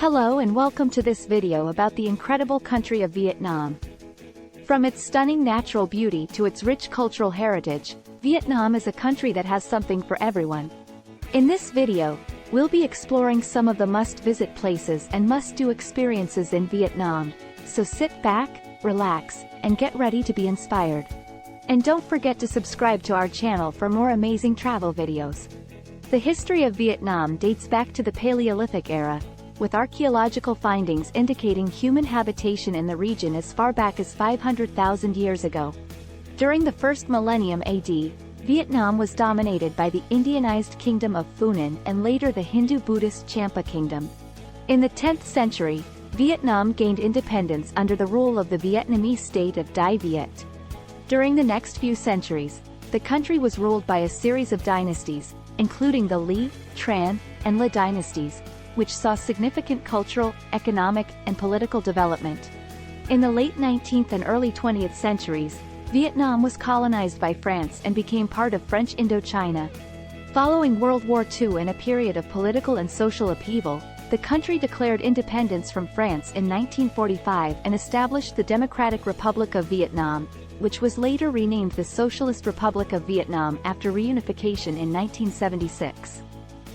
Hello and welcome to this video about the incredible country of Vietnam. From its stunning natural beauty to its rich cultural heritage, Vietnam is a country that has something for everyone. In this video, we'll be exploring some of the must-visit places and must-do experiences in Vietnam, so sit back, relax, and get ready to be inspired. And don't forget to subscribe to our channel for more amazing travel videos. The history of Vietnam dates back to the Paleolithic era, with archaeological findings indicating human habitation in the region as far back as 500,000 years ago. During the first millennium AD, Vietnam was dominated by the Indianized kingdom of Phunan and later the Hindu-Buddhist Champa kingdom. In the 10th century, Vietnam gained independence under the rule of the Vietnamese state of Dai Viet. During the next few centuries, the country was ruled by a series of dynasties, including the Le, Tran, and La dynasties, which saw significant cultural, economic, and political development. In the late 19th and early 20th centuries, Vietnam was colonized by France and became part of French Indochina. Following World War II and a period of political and social upheaval, the country declared independence from France in 1945 and established the Democratic Republic of Vietnam, which was later renamed the Socialist Republic of Vietnam after reunification in 1976.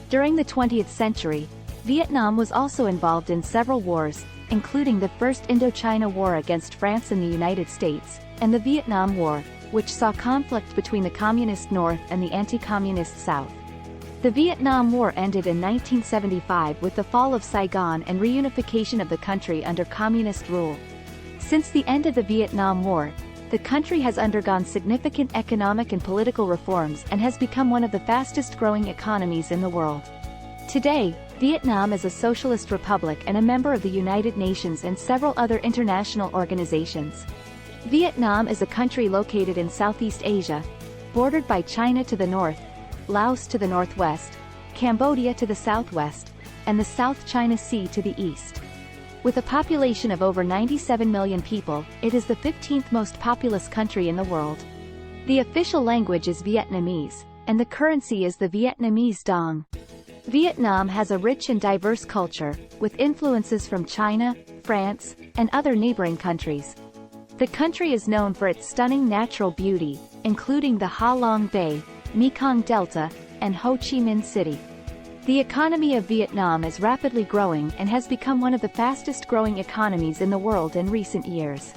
During the 20th century, Vietnam was also involved in several wars, including the First Indochina War against France and the United States, and the Vietnam War, which saw conflict between the Communist North and the anti-Communist South. The Vietnam War ended in 1975 with the fall of Saigon and reunification of the country under Communist rule. Since the end of the Vietnam War, the country has undergone significant economic and political reforms and has become one of the fastest-growing economies in the world. Today, Vietnam is a socialist republic and a member of the United Nations and several other international organizations. Vietnam is a country located in Southeast Asia, bordered by China to the north, Laos to the northwest, Cambodia to the southwest, and the South China Sea to the east. With a population of over 97 million people, it is the 15th most populous country in the world. The official language is Vietnamese, and the currency is the Vietnamese dong. Vietnam has a rich and diverse culture, with influences from China, France, and other neighboring countries. The country is known for its stunning natural beauty, including the Ha Long Bay, Mekong Delta, and Ho Chi Minh City. The economy of Vietnam is rapidly growing and has become one of the fastest-growing economies in the world in recent years.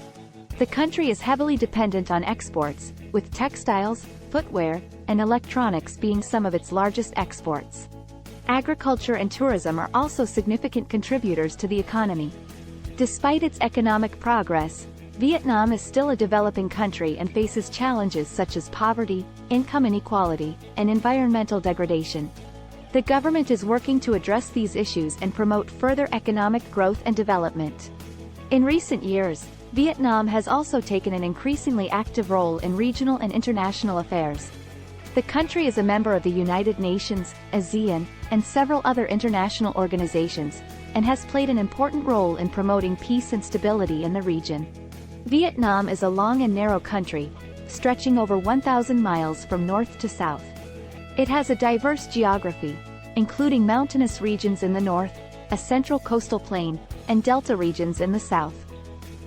The country is heavily dependent on exports, with textiles, footwear, and electronics being some of its largest exports. Agriculture and tourism are also significant contributors to the economy. Despite its economic progress, Vietnam is still a developing country and faces challenges such as poverty, income inequality, and environmental degradation. The government is working to address these issues and promote further economic growth and development. In recent years, Vietnam has also taken an increasingly active role in regional and international affairs. The country is a member of the United Nations, ASEAN, and several other international organizations, and has played an important role in promoting peace and stability in the region. Vietnam is a long and narrow country, stretching over 1,000 miles from north to south. It has a diverse geography, including mountainous regions in the north, a central coastal plain, and delta regions in the south.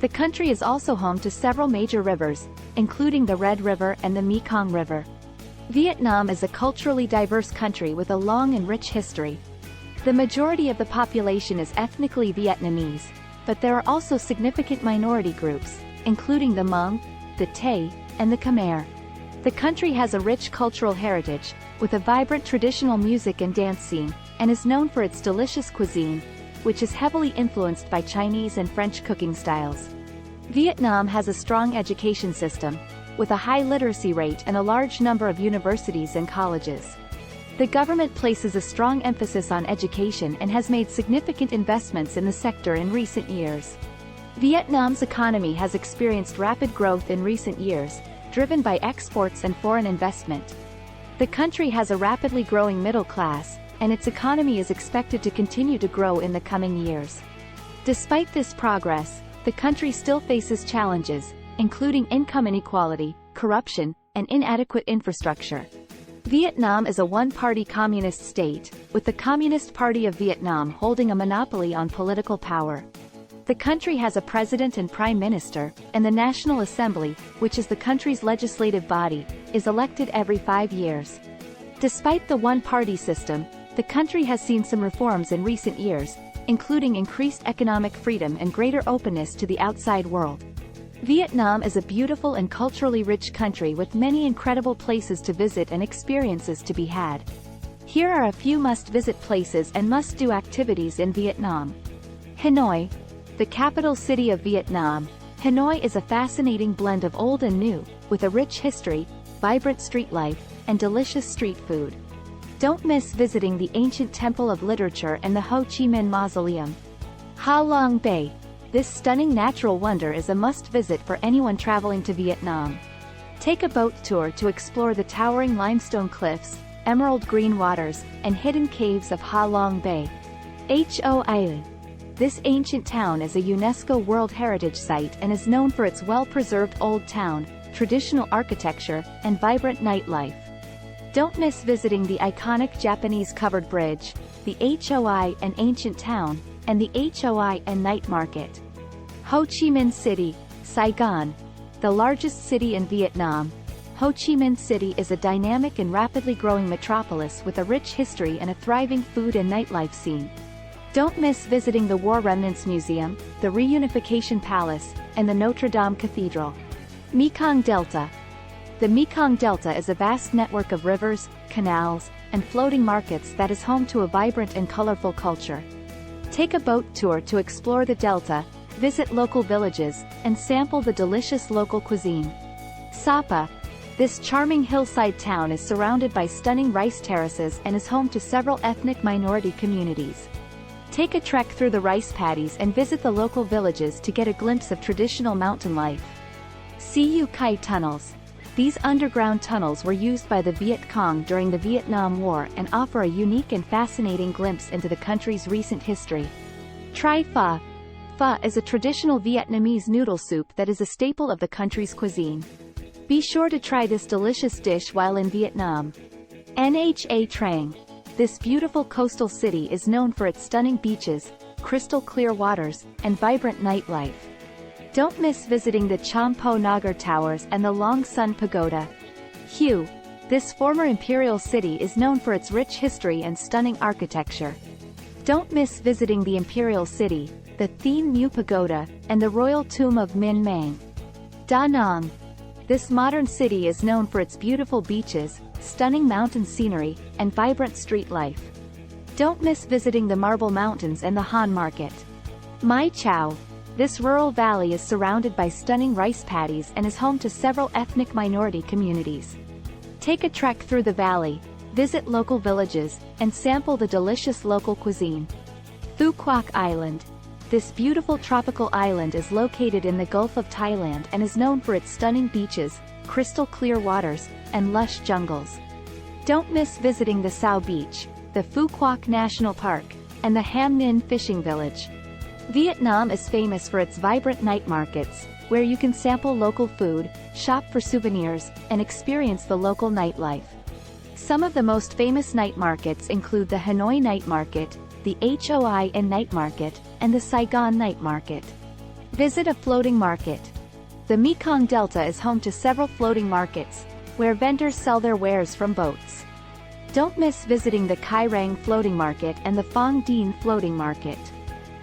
The country is also home to several major rivers, including the Red River and the Mekong River. Vietnam is a culturally diverse country with a long and rich history. The majority of the population is ethnically Vietnamese, but there are also significant minority groups, including the Hmong, the Tay, and the Khmer. The country has a rich cultural heritage, with a vibrant traditional music and dance scene, and is known for its delicious cuisine, which is heavily influenced by Chinese and French cooking styles. Vietnam has a strong education system, with a high literacy rate and a large number of universities and colleges. The government places a strong emphasis on education and has made significant investments in the sector in recent years. Vietnam's economy has experienced rapid growth in recent years, driven by exports and foreign investment. The country has a rapidly growing middle class, and its economy is expected to continue to grow in the coming years. Despite this progress, the country still faces challenges, including income inequality, corruption, and inadequate infrastructure. Vietnam is a one-party communist state, with the Communist Party of Vietnam holding a monopoly on political power. The country has a president and prime minister, and the National Assembly, which is the country's legislative body, is elected every 5 years. Despite the one-party system, the country has seen some reforms in recent years, including increased economic freedom and greater openness to the outside world. Vietnam is a beautiful and culturally rich country with many incredible places to visit and experiences to be had. Here are a few must-visit places and must-do activities in Vietnam. Hanoi, the capital city of Vietnam. Hanoi is a fascinating blend of old and new, with a rich history, vibrant street life, and delicious street food. Don't miss visiting the ancient Temple of Literature and the Ho Chi Minh Mausoleum. Ha Long Bay. This stunning natural wonder is a must-visit for anyone traveling to Vietnam. Take a boat tour to explore the towering limestone cliffs, emerald green waters, and hidden caves of Ha Long Bay. Hoi. This ancient town is a UNESCO World Heritage Site and is known for its well-preserved old town, traditional architecture, and vibrant nightlife. Don't miss visiting the iconic Japanese covered bridge, the Hoi and ancient town, and the Hoi and night market. Ho Chi Minh City, Saigon. The largest city in Vietnam, Ho Chi Minh City is a dynamic and rapidly growing metropolis with a rich history and a thriving food and nightlife scene. Don't miss visiting the War Remnants Museum, the Reunification Palace, and the Notre-Dame Cathedral. Mekong Delta. The Mekong Delta is a vast network of rivers, canals, and floating markets that is home to a vibrant and colorful culture. Take a boat tour to explore the Delta, visit local villages, and sample the delicious local cuisine. Sapa. This charming hillside town is surrounded by stunning rice terraces and is home to several ethnic minority communities. Take a trek through the rice paddies and visit the local villages to get a glimpse of traditional mountain life. Siu Kai Tunnels. These underground tunnels were used by the Viet Cong during the Vietnam War and offer a unique and fascinating glimpse into the country's recent history. Try pho. Pho is a traditional Vietnamese noodle soup that is a staple of the country's cuisine. Be sure to try this delicious dish while in Vietnam. Nha Trang. This beautiful coastal city is known for its stunning beaches, crystal clear waters, and vibrant nightlife. Don't miss visiting the Cham Po Nagar Towers and the Long Sun Pagoda. Hue. This former imperial city is known for its rich history and stunning architecture. Don't miss visiting the Imperial City, the Thien Mu Pagoda, and the Royal Tomb of Min Mang. Da Nang. This modern city is known for its beautiful beaches, stunning mountain scenery, and vibrant street life. Don't miss visiting the Marble Mountains and the Han Market. Mai Chau. This rural valley is surrounded by stunning rice paddies and is home to several ethnic minority communities. Take a trek through the valley, visit local villages, and sample the delicious local cuisine. Phu Quoc Island. This beautiful tropical island is located in the Gulf of Thailand and is known for its stunning beaches, crystal clear waters, and lush jungles. Don't miss visiting the Sao Beach, the Phu Quoc National Park, and the Ham Ninh Fishing Village. Vietnam is famous for its vibrant night markets, where you can sample local food, shop for souvenirs, and experience the local nightlife. Some of the most famous night markets include the Hanoi Night Market, the Hoi and Night Market, and the Saigon Night Market. Visit a floating market. The Mekong Delta is home to several floating markets, where vendors sell their wares from boats. Don't miss visiting the Kai Rang Floating Market and the Phong Dien Floating Market.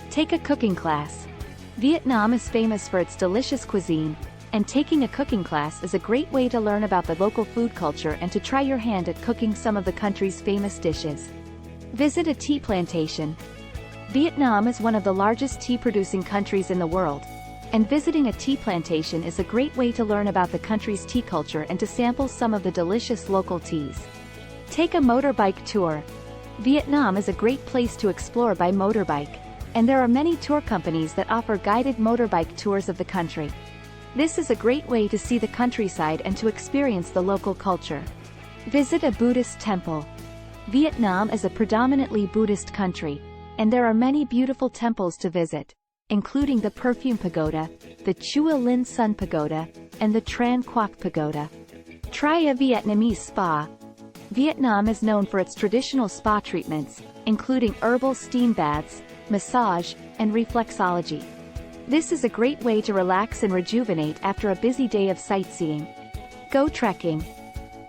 Take a cooking class. Vietnam is famous for its delicious cuisine, and taking a cooking class is a great way to learn about the local food culture and to try your hand at cooking some of the country's famous dishes. Visit a tea plantation. Vietnam is one of the largest tea-producing countries in the world, and visiting a tea plantation is a great way to learn about the country's tea culture and to sample some of the delicious local teas. Take a motorbike tour. Vietnam is a great place to explore by motorbike, and there are many tour companies that offer guided motorbike tours of the country. This is a great way to see the countryside and to experience the local culture. Visit a Buddhist temple. Vietnam is a predominantly Buddhist country, and there are many beautiful temples to visit, including the Perfume Pagoda, the Chua Lin Sun Pagoda, and the Tran Quoc Pagoda. Try a Vietnamese spa. Vietnam is known for its traditional spa treatments, including herbal steam baths, massage, and reflexology. This is a great way to relax and rejuvenate after a busy day of sightseeing. Go trekking.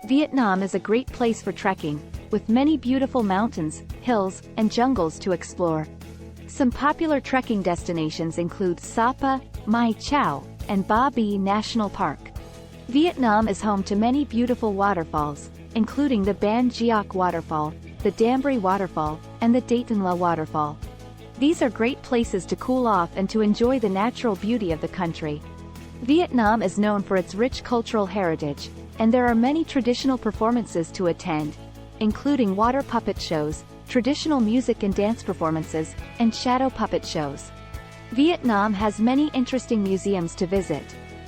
Vietnam is a great place for trekking, with many beautiful mountains, hills, and jungles to explore. Some popular trekking destinations include Sapa, Mai Chau, and Ba Bi National Park. Vietnam is home to many beautiful waterfalls, including the Ban Geoc Waterfall, the Dam Bry Waterfall, and the Daton La Waterfall. These are great places to cool off and to enjoy the natural beauty of the country. Vietnam is known for its rich cultural heritage, and there are many traditional performances to attend, including water puppet shows, traditional music and dance performances, and shadow puppet shows. Vietnam has many interesting museums to visit,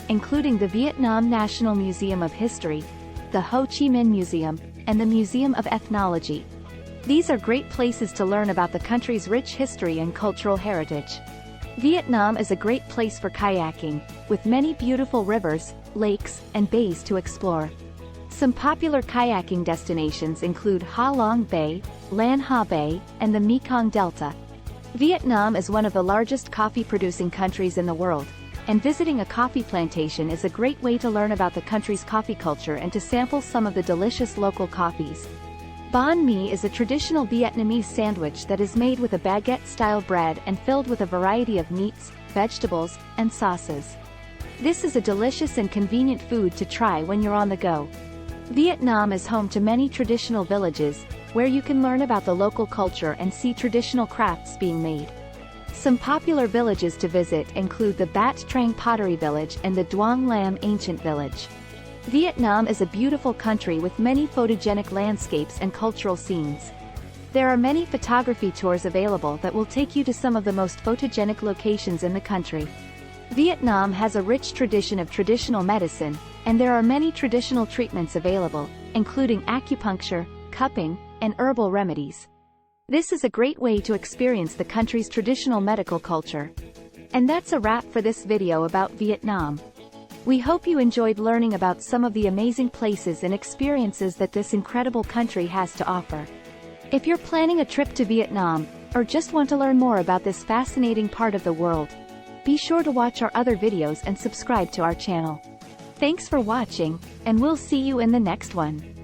including the Vietnam National Museum of History, the Ho Chi Minh Museum, and the Museum of Ethnology. These are great places to learn about the country's rich history and cultural heritage. Vietnam is a great place for kayaking, with many beautiful rivers, lakes, and bays to explore. Some popular kayaking destinations include Ha Long Bay, Lan Ha Bay, and the Mekong Delta. Vietnam is one of the largest coffee-producing countries in the world, and visiting a coffee plantation is a great way to learn about the country's coffee culture and to sample some of the delicious local coffees. Banh mi is a traditional Vietnamese sandwich that is made with a baguette-style bread and filled with a variety of meats, vegetables, and sauces. This is a delicious and convenient food to try when you're on the go. Vietnam is home to many traditional villages, where you can learn about the local culture and see traditional crafts being made. Some popular villages to visit include the Bat Trang Pottery Village and the Duong Lam Ancient Village. Vietnam is a beautiful country with many photogenic landscapes and cultural scenes. There are many photography tours available that will take you to some of the most photogenic locations in the country. Vietnam has a rich tradition of traditional medicine, and there are many traditional treatments available, including acupuncture, cupping, and herbal remedies. This is a great way to experience the country's traditional medical culture. And that's a wrap for this video about Vietnam. We hope you enjoyed learning about some of the amazing places and experiences that this incredible country has to offer. If you're planning a trip to Vietnam, or just want to learn more about this fascinating part of the world, be sure to watch our other videos and subscribe to our channel. Thanks for watching, and we'll see you in the next one.